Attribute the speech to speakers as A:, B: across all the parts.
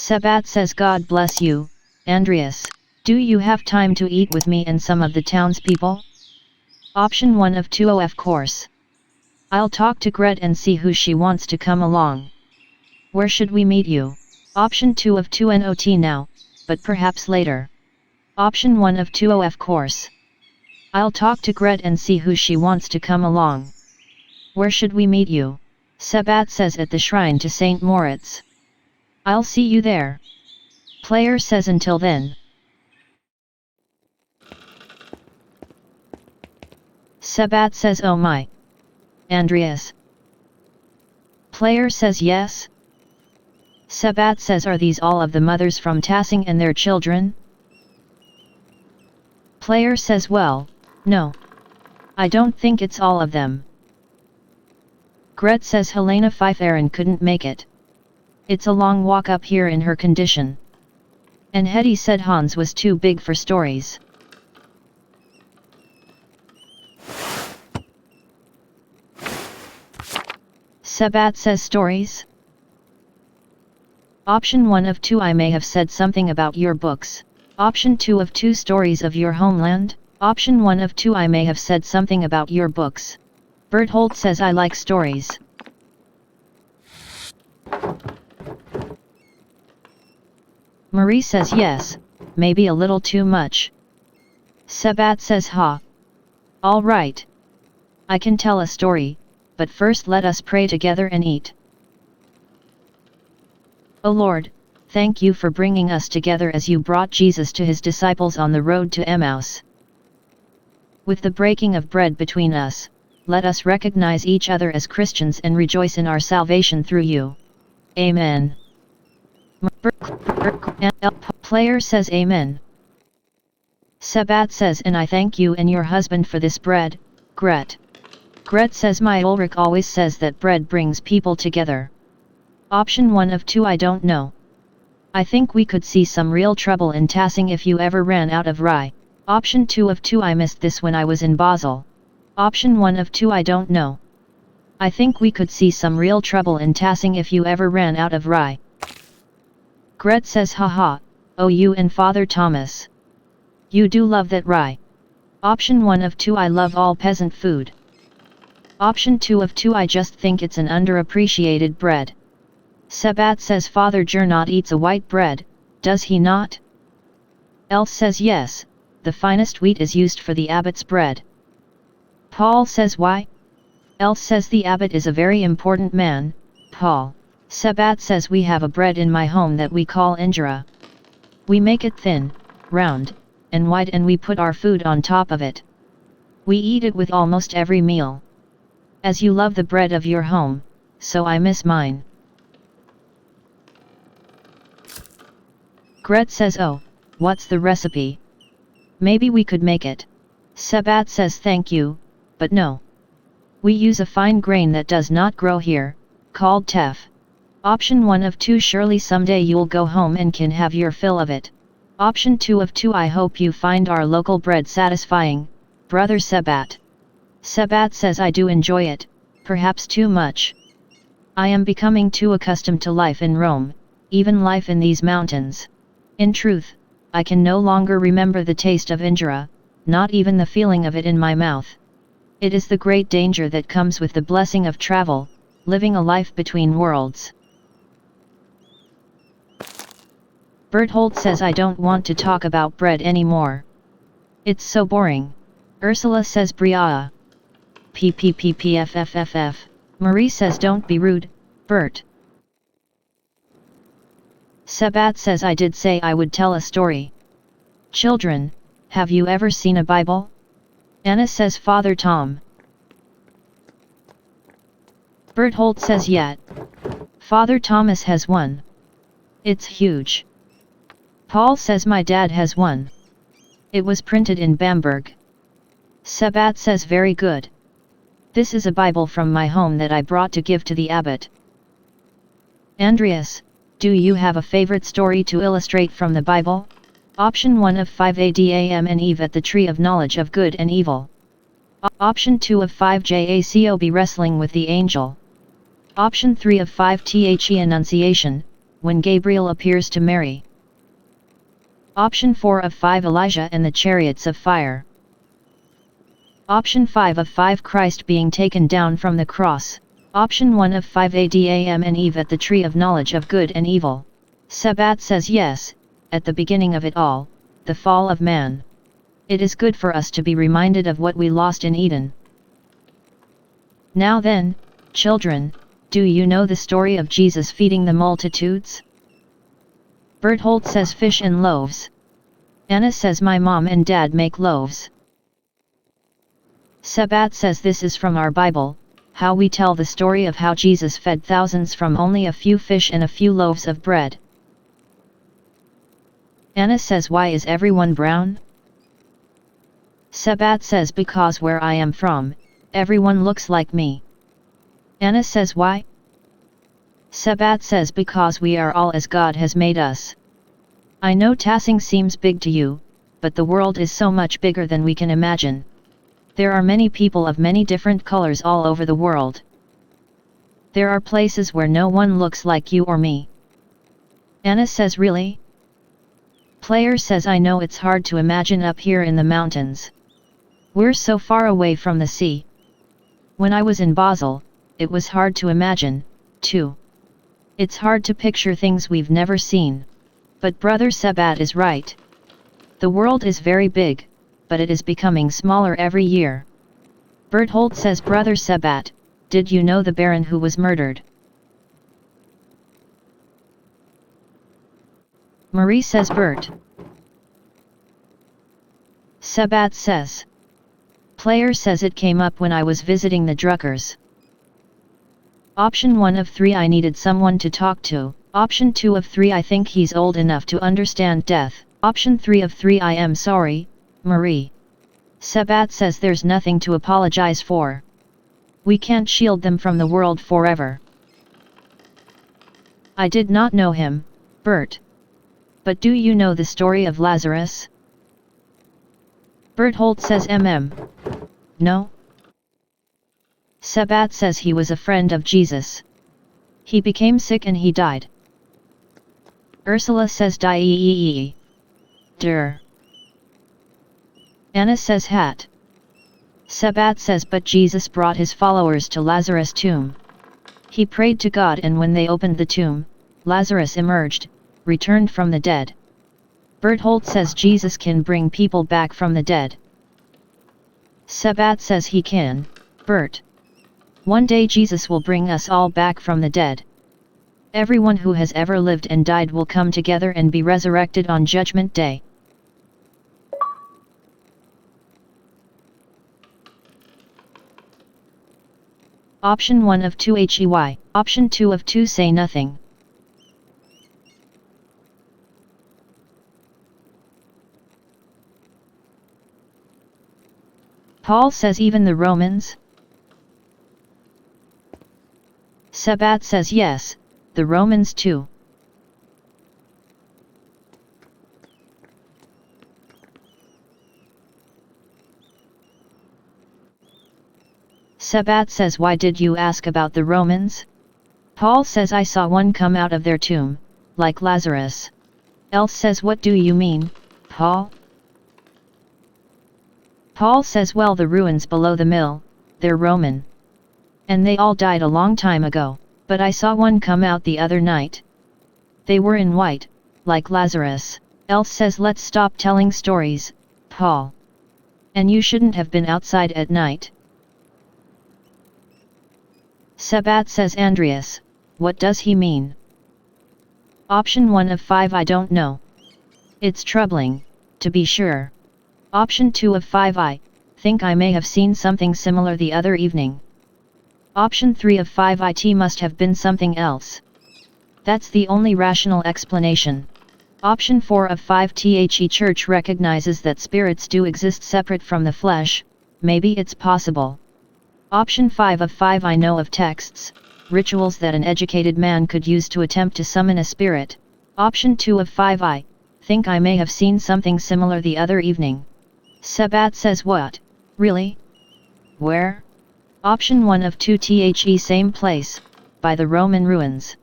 A: Sebhat says God bless you, Andreas. Do you have time to eat with me and some of the townspeople? Option 1 of 2 of course. I'll talk to Gret and see who she wants to come along. Where should we meet you? Option 2 of 2 not now, but perhaps later. Option 1 of 2 of course. I'll talk to Gret and see who she wants to come along. Where should we meet you? Sebhat says at the shrine to St. Moritz. I'll see you there. Player says until then. Sebhat says oh my. Andreas. Player says yes. Sebhat says are these all of the mothers from Tassing and their children? Player says well, no. I don't think it's all of them. Gret says Helena Pfeifferin couldn't make it. It's a long walk up here in her condition. And Hetty said Hans was too big for stories. Sebhat says stories? Option 1 of 2 I may have said something about your books. Option 2 of 2 stories of your homeland. Option 1 of 2 I may have said something about your books. Berthold says I like stories. Marie says yes, maybe a little too much. Sebhat says ha. All right. I can tell a story, but first let us pray together and eat. O Lord, thank you for bringing us together as you brought Jesus to his disciples on the road to Emmaus. With the breaking of bread between us, let us recognize each other as Christians and rejoice in our salvation through you. Amen. Player says amen. Sebhat says and I thank you and your husband for this bread, Gret. Gret says my Ulrich always says that bread brings people together. Option 1 of 2 I don't know. I think we could see some real trouble in Tassing if you ever ran out of rye. Option 2 of 2 I missed this when I was in Basel. Option 1 of 2 I don't know. I think we could see some real trouble in Tassing if you ever ran out of rye. Gret says haha, oh you and Father Thomas. You do love that rye. Option 1 of 2 I love all peasant food. Option 2 of 2 I just think it's an underappreciated bread. Sebhat says Father Gernot eats a white bread, does he not? Elf says yes, the finest wheat is used for the abbot's bread. Paul says why? Elf says the abbot is a very important man, Paul. Sebhat says we have a bread in my home that we call injera. We make it thin, round, and wide and we put our food on top of it. We eat it with almost every meal. As you love the bread of your home, so I miss mine. Gret says oh, what's the recipe? Maybe we could make it. Sebhat says thank you, but no. We use a fine grain that does not grow here, called teff. Option 1 of 2 surely someday you'll go home and can have your fill of it. Option 2 of 2 I hope you find our local bread satisfying, brother Sebhat. Sebhat says I do enjoy it, perhaps too much. I am becoming too accustomed to life in Rome, even life in these mountains. In truth, I can no longer remember the taste of injera, not even the feeling of it in my mouth. It is the great danger that comes with the blessing of travel, living a life between worlds. Berthold says I don't want to talk about bread anymore. It's so boring. Ursula says Bria. PPPPFFFF. Marie says don't be rude, Bert. Sebhat says I did say I would tell a story. Children, have you ever seen a Bible? Anna says Father Tom. Berthold says yet. Father Thomas has one. It's huge. Paul says my dad has one. It was printed in Bamberg. Sebhat says very good. This is a Bible from my home that I brought to give to the abbot. Andreas, do you have a favorite story to illustrate from the Bible? Option 1 of 5 Adam and Eve at the tree of knowledge of good and evil. Option 2 of 5 Jacob wrestling with the angel. Option 3 of 5 The Annunciation, when Gabriel appears to Mary. Option 4 of 5 Elijah and the chariots of fire. Option 5 of 5 Christ being taken down from the cross. Option 1 of 5 Adam and Eve at the tree of knowledge of good and evil. Sebhat says yes, at the beginning of it all, the fall of man. It is good for us to be reminded of what we lost in Eden. Now then, children, do you know the story of Jesus feeding the multitudes? Berthold says fish and loaves. Anna says my mom and dad make loaves. Sebhat says this is from our Bible, how we tell the story of how Jesus fed thousands from only a few fish and a few loaves of bread. Anna says why is everyone brown? Sebhat says because where I am from, everyone looks like me. Anna says why? Sebhat says because we are all as God has made us. I know Tassing seems big to you, but the world is so much bigger than we can imagine. There are many people of many different colors all over the world. There are places where no one looks like you or me. Anna says really? Player says I know it's hard to imagine up here in the mountains. We're so far away from the sea. When I was in Basel, it was hard to imagine, too. It's hard to picture things we've never seen. But Brother Sebhat is right. The world is very big, but it is becoming smaller every year. Berthold says Brother Sebhat, did you know the Baron who was murdered? Marie says Bert. Sebhat says. Player says it came up when I was visiting the Druckers. Option 1 of 3 I needed someone to talk to. Option 2 of 3 I think he's old enough to understand death. Option 3 of 3 I am sorry, Marie. Sebhat says there's nothing to apologize for. We can't shield them from the world forever. I did not know him, Bert. But do you know the story of Lazarus? Berthold says No. Sebhat says he was a friend of Jesus. He became sick and he died. Ursula says die. Der. Anna says hat. Sebhat says but Jesus brought his followers to Lazarus' tomb. He prayed to God and when they opened the tomb, Lazarus emerged, returned from the dead. Berthold says Jesus can bring people back from the dead. Sebhat says he can, Bert. One day Jesus will bring us all back from the dead. Everyone who has ever lived and died will come together and be resurrected on Judgment Day. Option 1 of 2 HEY, Option 2 of 2 say nothing. Paul says even the Romans? Sebhat says yes, the Romans too. Sebhat says why did you ask about the Romans? Paul says I saw one come out of their tomb, like Lazarus. Else says what do you mean, Paul? Paul says well the ruins below the mill, they're Roman. And they all died a long time ago, but I saw one come out the other night. They were in white, like Lazarus. Else says let's stop telling stories, Paul. And you shouldn't have been outside at night. Sebhat says Andreas, what does he mean? Option 1 of 5 I don't know. It's troubling, to be sure. Option 2 of 5 I think I may have seen something similar the other evening. Option 3 of 5 it must have been something else. That's the only rational explanation. Option 4 of 5 The church recognizes that spirits do exist separate from the flesh, maybe it's possible. Option 5 of 5 I know of texts, rituals that an educated man could use to attempt to summon a spirit. Option 2 of 5 I think I may have seen something similar the other evening. Sebhat says what, really? Where? Option 1 of 2 The same place, by the Roman ruins.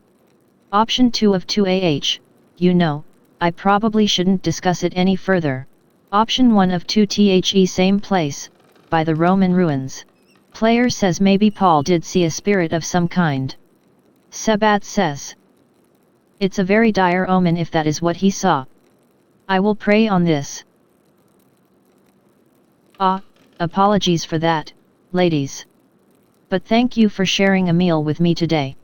A: Option 2 of 2AH, you know, I probably shouldn't discuss it any further. Option 1 of 2THE same place, by the Roman ruins. Player says maybe Paul did see a spirit of some kind. Sebhat says, it's a very dire omen if that is what he saw. I will pray on this. Apologies for that, ladies. But thank you for sharing a meal with me today.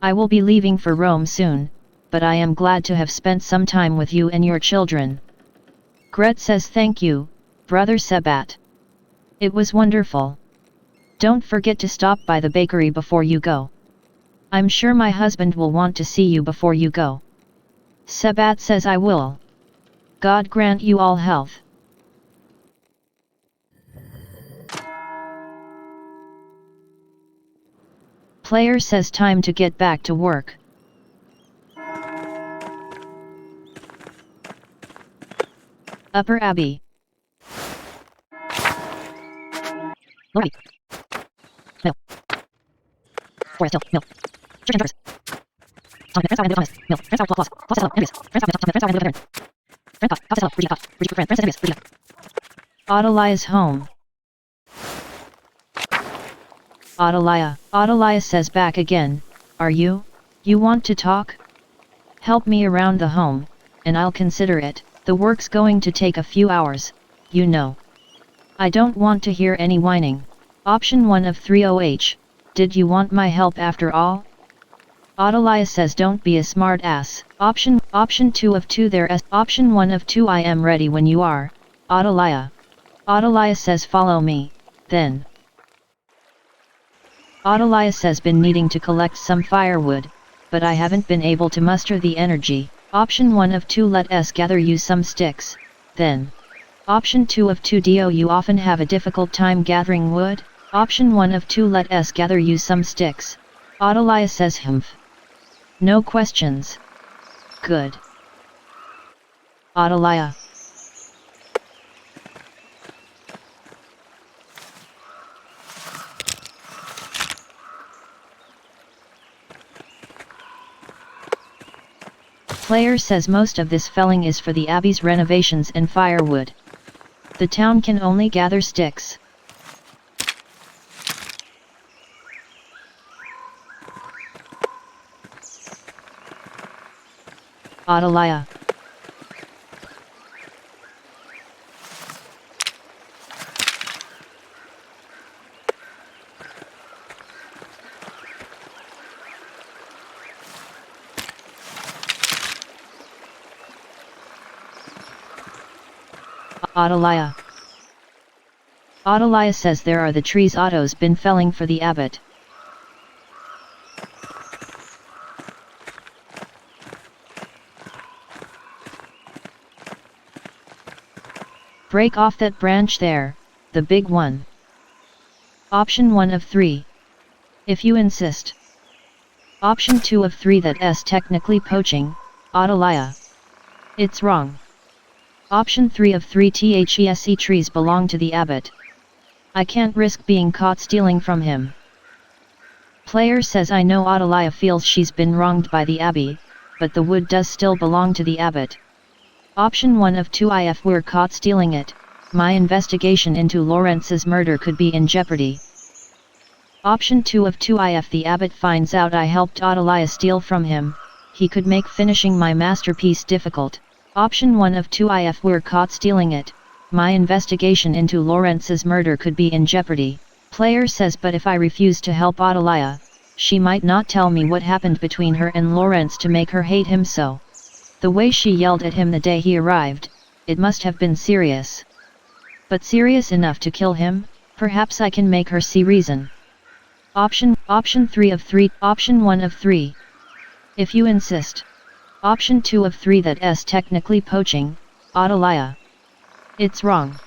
A: I will be leaving for Rome soon, but I am glad to have spent some time with you and your children. Gret says thank you, Brother Sebhat. It was wonderful. Don't forget to stop by the bakery before you go. I'm sure my husband will want to see you before you go. Sebhat says I will. God grant you all health. Player says time to get back to work. Upper Abbey. Lorry. Mill. Forest Hill. Mill. Church and Churches. Tom Smith, Friends Island, Mill. Friends Plus. Plus Hello. Enemies. Friends Tom Smith, Friends Island, Veteran. Friend Cough. Hello. Bridgie Cough. Bridgie Friend. Friends Enemies. Bridgie. Ottilia's home. Ottilia says back again, are you? You want to talk? Help me around the home, and I'll consider it. The work's going to take a few hours, you know. I don't want to hear any whining. Option 1 of 3OH, did you want my help after all? Ottilia says don't be a smart ass. Option 2 of 2 there. Option 1 of 2 I am ready when you are, Ottilia. Ottilia says follow me, then. Ottilia says been needing to collect some firewood, but I haven't been able to muster the energy. Option 1 of 2 let us gather you some sticks, then. Option 2 of 2 do you often have a difficult time gathering wood? Option 1 of 2 let us gather you some sticks. Ottilia says humph. No questions. Good. Ottilia. Player says most of this felling is for the abbey's renovations and firewood. The town can only gather sticks. Ottilia. Ottilia. Ottilia says there are the trees Otto's been felling for the abbot. Break off that branch there, the big one. Option 1 of 3. If you insist. Option 2 of 3 that's technically poaching, Ottilia. It's wrong. Option 3 of 3 THESE trees belong to the abbot. I can't risk being caught stealing from him. Player says I know Ottilia feels she's been wronged by the abbey, but the wood does still belong to the abbot. Option 1 of 2 if we're caught stealing it, my investigation into Lawrence's murder could be in jeopardy. Option 2 of 2 if the abbot finds out I helped Ottilia steal from him, he could make finishing my masterpiece difficult. Option 1 of 2 if we're caught stealing it, my investigation into Lawrence's murder could be in jeopardy. Player says but if I refuse to help Ottilia, she might not tell me what happened between her and Lawrence to make her hate him so. The way she yelled at him the day he arrived, it must have been serious. But serious enough to kill him? Perhaps I can make her see reason. Option 3 of 3, Option 1 of 3. If you insist. Option 2 of 3 that's technically poaching, Ottilia. It's wrong.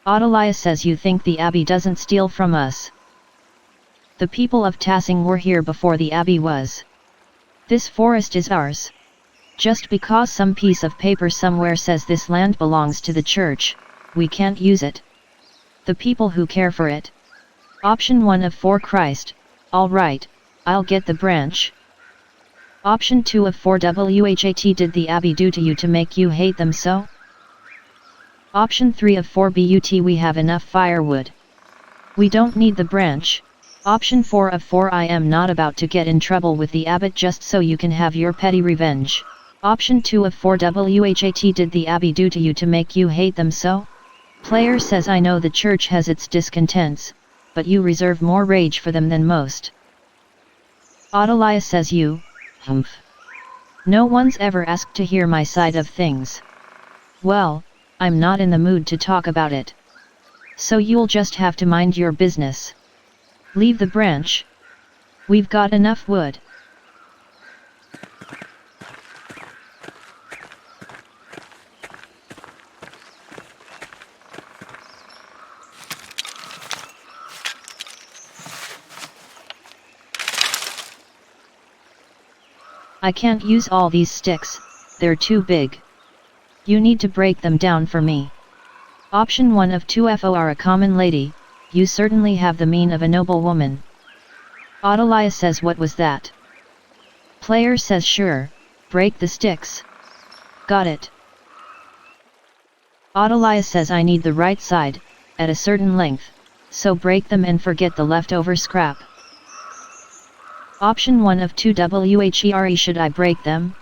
A: Ottilia says you think the abbey doesn't steal from us. The people of Tassing were here before the abbey was. This forest is ours. Just because some piece of paper somewhere says this land belongs to the church, we can't use it. The people who care for it. Option 1 of 4 Christ, all right, I'll get the branch. Option 2 of 4 What did the abbey do to you to make you hate them so? Option 3 of 4 But we have enough firewood. We don't need the branch. Option 4 of 4 I am not about to get in trouble with the abbot just so you can have your petty revenge. Option 2 of 4 What did the abbey do to you to make you hate them so? Player says I know the church has its discontents, but you reserve more rage for them than most. Ottilia says you, humph. No one's ever asked to hear my side of things. Well, I'm not in the mood to talk about it. So you'll just have to mind your business. Leave the branch. We've got enough wood. I can't use all these sticks, they're too big. You need to break them down for me. Option 1 of 2 For a common lady, you certainly have the mien of a noble woman. Ottilia says what was that? Player says sure, break the sticks. Got it. Ottilia says I need the right side, at a certain length, so break them and forget the leftover scrap. Option 1 of 2 Where should I break them?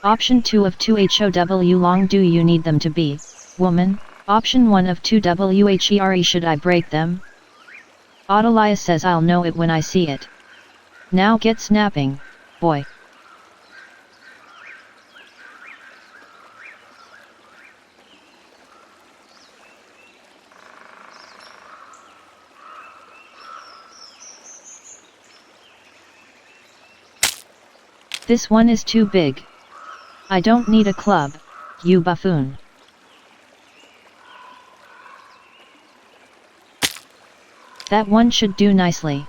A: Option 2 of 2 How long do you need them to be, woman? Option 1 of 2 Where should I break them? Ottilia says I'll know it when I see it. Now get snapping, boy. This one is too big. I don't need a club, you buffoon. That one should do nicely.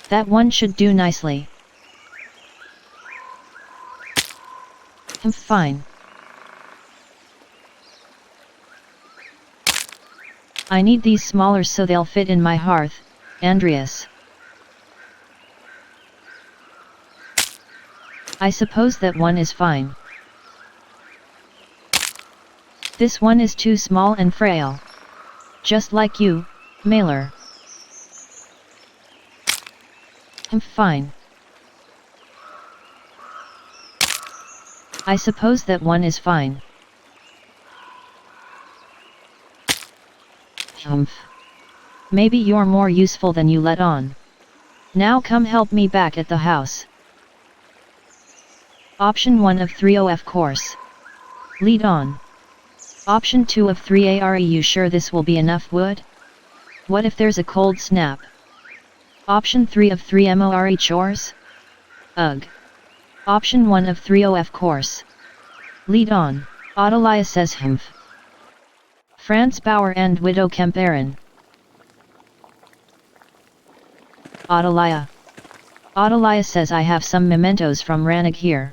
A: That one should do nicely. Fine. I need these smaller so they'll fit in my hearth, Andreas. I suppose that one is fine. This one is too small and frail. Just like you, Mailer. Fine. I suppose that one is fine. Humph. Maybe you're more useful than you let on. Now come help me back at the house. Option 1 of 3 Of course. Lead on. Option 2 of 3 Are you sure this will be enough wood? What if there's a cold snap? Option 3 of 3 More chores? Ugh. Option 1 of 3 Of course. Lead on. Ottilia says humph. Franz Bauer and Widow Kemperin. Ottilia. Ottilia says I have some mementos from Rannig here.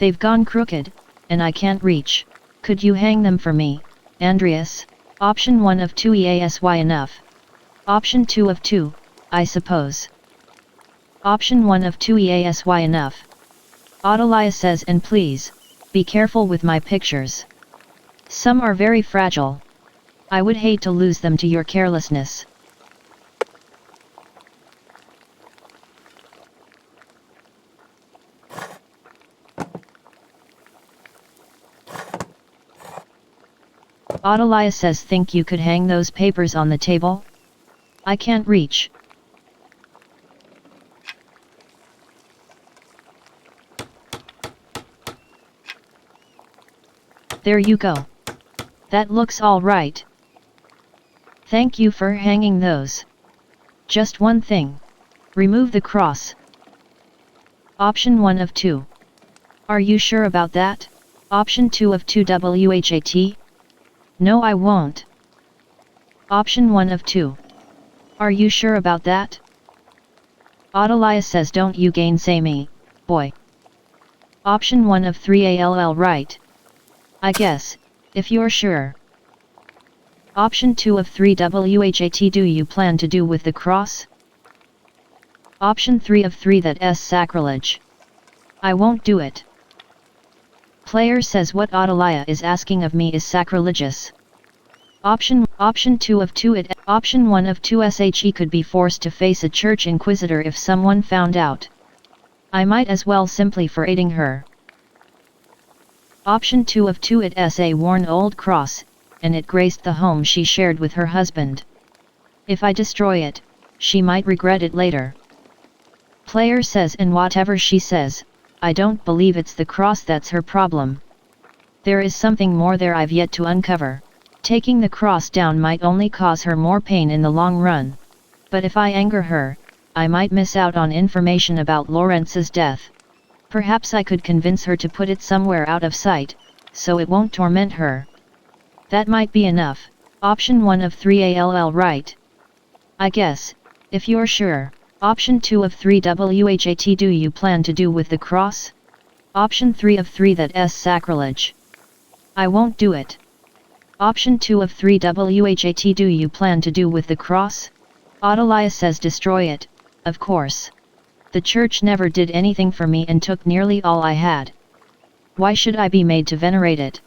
A: They've gone crooked, and I can't reach. Could you hang them for me, Andreas? Option 1 of 2 Easy enough. Option 2 of 2, I suppose. Option 1 of 2 Easy enough. Ottilia says and please, be careful with my pictures. Some are very fragile. I would hate to lose them to your carelessness. Ottilia says think you could hang those papers on the table? I can't reach. There you go. That looks all right. Thank you for hanging those. Just one thing. Remove the cross. Option 1 of 2. Are you sure about that? Option 2 of 2 What? No, I won't. Option 1 of 2. Are you sure about that? Ottilia says don't you gainsay me, boy. Option 1 of 3 All right. I guess, if you're sure. Option 2 of 3 What do you plan to do with the cross? Option 3 of 3 that's sacrilege. I won't do it. Player says what Ottilia is asking of me is sacrilegious. Option 2 of 2 it. Option 1 of 2 she could be forced to face a church inquisitor if someone found out. I might as well simply for aiding her. Option 2 of 2 it's a worn old cross, and it graced the home she shared with her husband. If I destroy it, she might regret it later. Player says and whatever she says, I don't believe it's the cross that's her problem. There is something more there I've yet to uncover. Taking the cross down might only cause her more pain in the long run. But if I anger her, I might miss out on information about Lorenz's death. Perhaps I could convince her to put it somewhere out of sight, so it won't torment her. That might be enough. Option 1 of 3 right. I guess, if you're sure. Option 2 of 3 what do you plan to do with the cross? Option 3 of 3 that's sacrilege. I won't do it. Option 2 of 3 what do you plan to do with the cross? Ottilia says destroy it, of course. The church never did anything for me and took nearly all I had. Why should I be made to venerate it?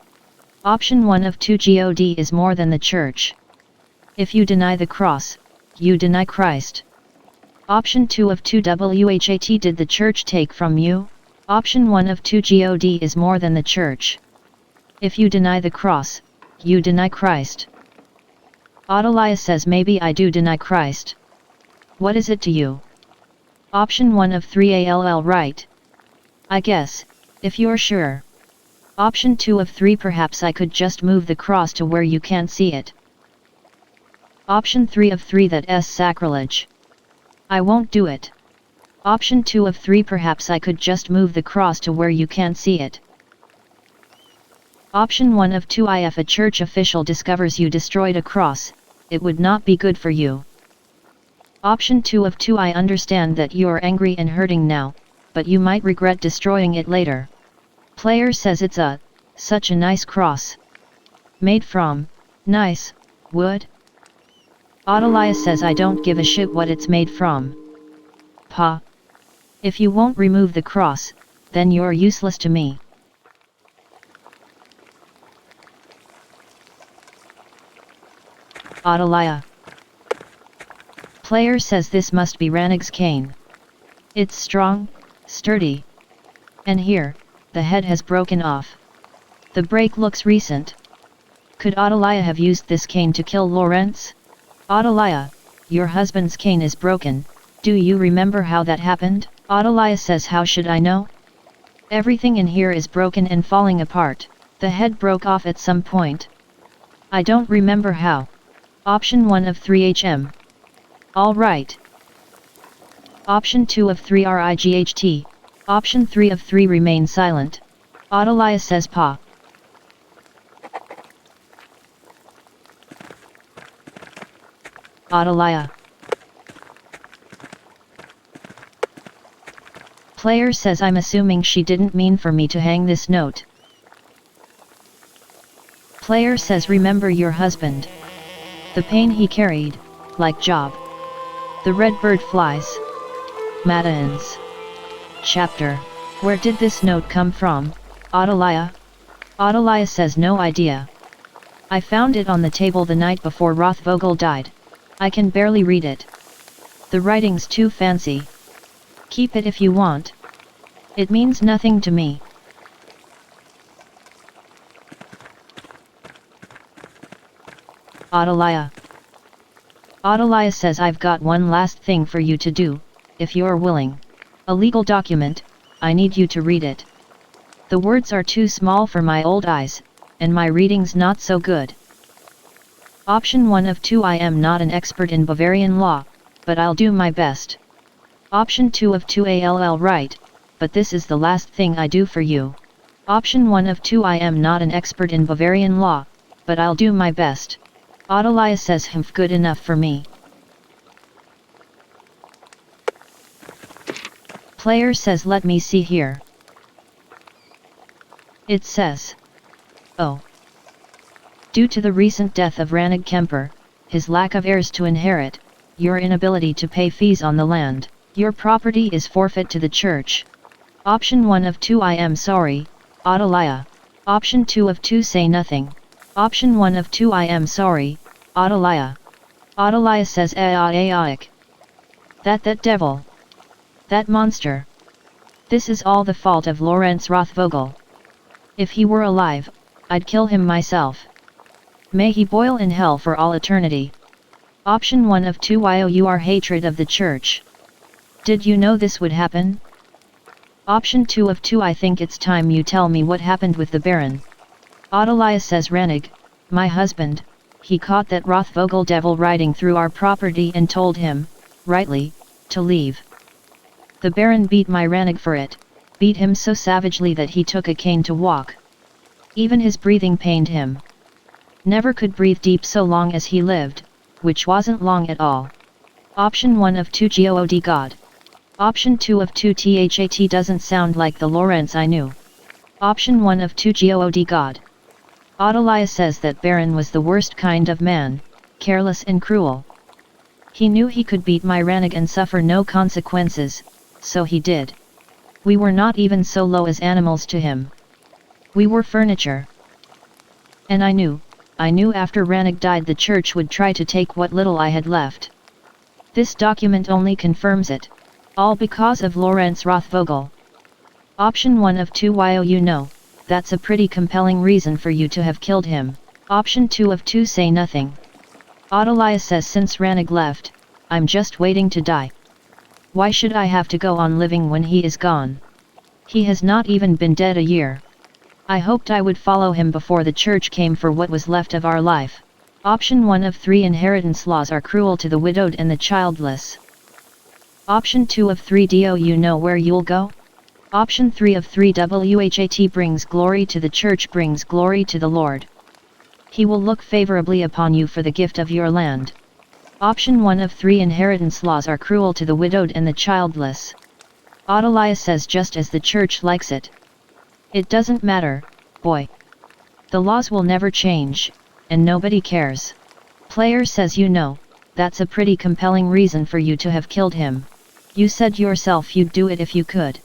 A: Option 1 of 2 God is more than the church. If you deny the cross, you deny Christ. Option 2 of 2 what did the church take from you? Option 1 of 2 God is more than the church. If you deny the cross, you deny Christ. Ottilia says maybe I do deny Christ. What is it to you? Option 1 of 3 right. I guess, if you're sure. Option 2 of 3 perhaps I could just move the cross to where you can't see it. Option 3 of 3 that's sacrilege. I won't do it. Option 2 of 3 perhaps I could just move the cross to where you can't see it. Option 1 of 2 if a church official discovers you destroyed a cross, it would not be good for you. Option 2 of 2 I understand that you're angry and hurting now, but you might regret destroying it later. Player says it's such a nice cross. Made from, nice, wood? Ottilia says I don't give a shit what it's made from. Pa. If you won't remove the cross, then you're useless to me. Ottilia. Player says this must be Ranig's cane. It's strong, sturdy. And here, the head has broken off. The break looks recent. Could Ottilia have used this cane to kill Lorenz? Ottilia, your husband's cane is broken, do you remember how that happened? Ottilia says how should I know? Everything in here is broken and falling apart. The head broke off at some point. I don't remember how. Option 1 of 3 Alright. Option 2 of 3 right. Option 3 of 3 remain silent. Ottilia says pa. Ottilia. Player says I'm assuming she didn't mean for me to hang this note. Player says remember your husband. The pain he carried, like Job. The red bird flies. Madains. Chapter. Where did this note come from, Ottilia? Ottilia says no idea. I found it on the table the night before Rothvogel died. I can barely read it. The writing's too fancy. Keep it if you want. It means nothing to me. Ottilia. Ottilia says I've got one last thing for you to do, if you're willing. A legal document, I need you to read it. The words are too small for my old eyes, and my reading's not so good. Option 1 of 2 I am not an expert in Bavarian law, but I'll do my best. Option 2 of 2 right, but this is the last thing I do for you. Option 1 of 2 I am not an expert in Bavarian law, but I'll do my best. Ottilia says humph good enough for me. Player says let me see here. It says. Oh. Due to the recent death of Ranig Kemper, his lack of heirs to inherit, your inability to pay fees on the land, Your property is forfeit to the church. Option 1 of 2 I am sorry, Ottilia. Option 2 of 2 say nothing. Option 1 of 2 I am sorry, Ottilia. Ottilia says Aik. That devil. That monster. This is all the fault of Lawrence Rothvogel. If he were alive, I'd kill him myself. May he boil in hell for all eternity. Option 1 of 2 your hatred of the church. Did you know this would happen? Option 2 of 2 I think it's time you tell me what happened with the Baron. Ottilia says Ranig, my husband, he caught that Rothvogel devil riding through our property and told him, rightly, to leave. The Baron beat my Ranig for it, beat him so savagely that he took a cane to walk. Even his breathing pained him. Never could breathe deep so long as he lived, which wasn't long at all. Option 1 of 2 God God. Option 2 of 2 That doesn't sound like the Lawrence I knew. Option 1 of 2 God God. Ottilia says that Baron was the worst kind of man, careless and cruel. He knew he could beat my Ranig and suffer no consequences, so he did. We were not even so low as animals to him. We were furniture. And I knew after Ranig died the church would try to take what little I had left. This document only confirms it. All because of Lawrence Rothvogel. Option 1 of 2 you know, that's a pretty compelling reason for you to have killed him. Option 2 of 2 say nothing. Ottilia says since Ranig left, I'm just waiting to die. Why should I have to go on living when he is gone? He has not even been dead a year. I hoped I would follow him before the church came for what was left of our life. Option 1 of 3 inheritance laws are cruel to the widowed and the childless. Option 2 of 3 do you know where you'll go? Option 3 of 3 What brings glory to the church brings glory to the Lord. He will look favorably upon you for the gift of your land. Option 1 of 3 inheritance laws are cruel to the widowed and the childless. Ottilia says just as the church likes it. It doesn't matter, boy. The laws will never change, and nobody cares. Player says you know, that's a pretty compelling reason for you to have killed him. You said yourself you'd do it if you could.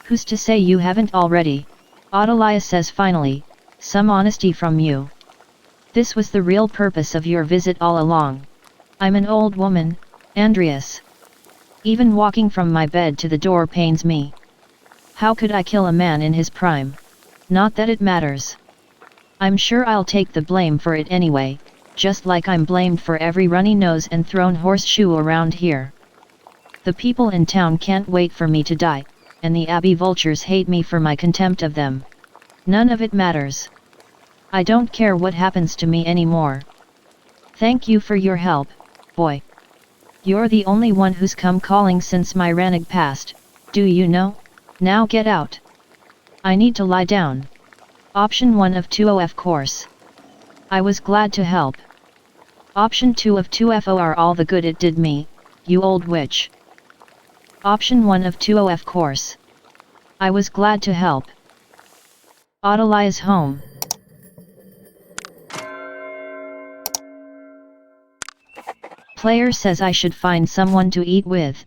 A: Who's to say you haven't already? Ottilia says finally, some honesty from you. This was the real purpose of your visit all along. I'm an old woman, Andreas. Even walking from my bed to the door pains me. How could I kill a man in his prime? Not that it matters. I'm sure I'll take the blame for it anyway, just like I'm blamed for every runny nose and thrown horseshoe around here. The people in town can't wait for me to die, and the Abbey vultures hate me for my contempt of them. None of it matters. I don't care what happens to me anymore. Thank you for your help, boy. You're the only one who's come calling since my Ranig passed, do you know? Now get out. I need to lie down. Option 1 of 2 of course. I was glad to help. Option 2 of 2 for all the good it did me, you old witch. Option 1 of 2 of course. I was glad to help. Ottilia's home. Player says I should find someone to eat with,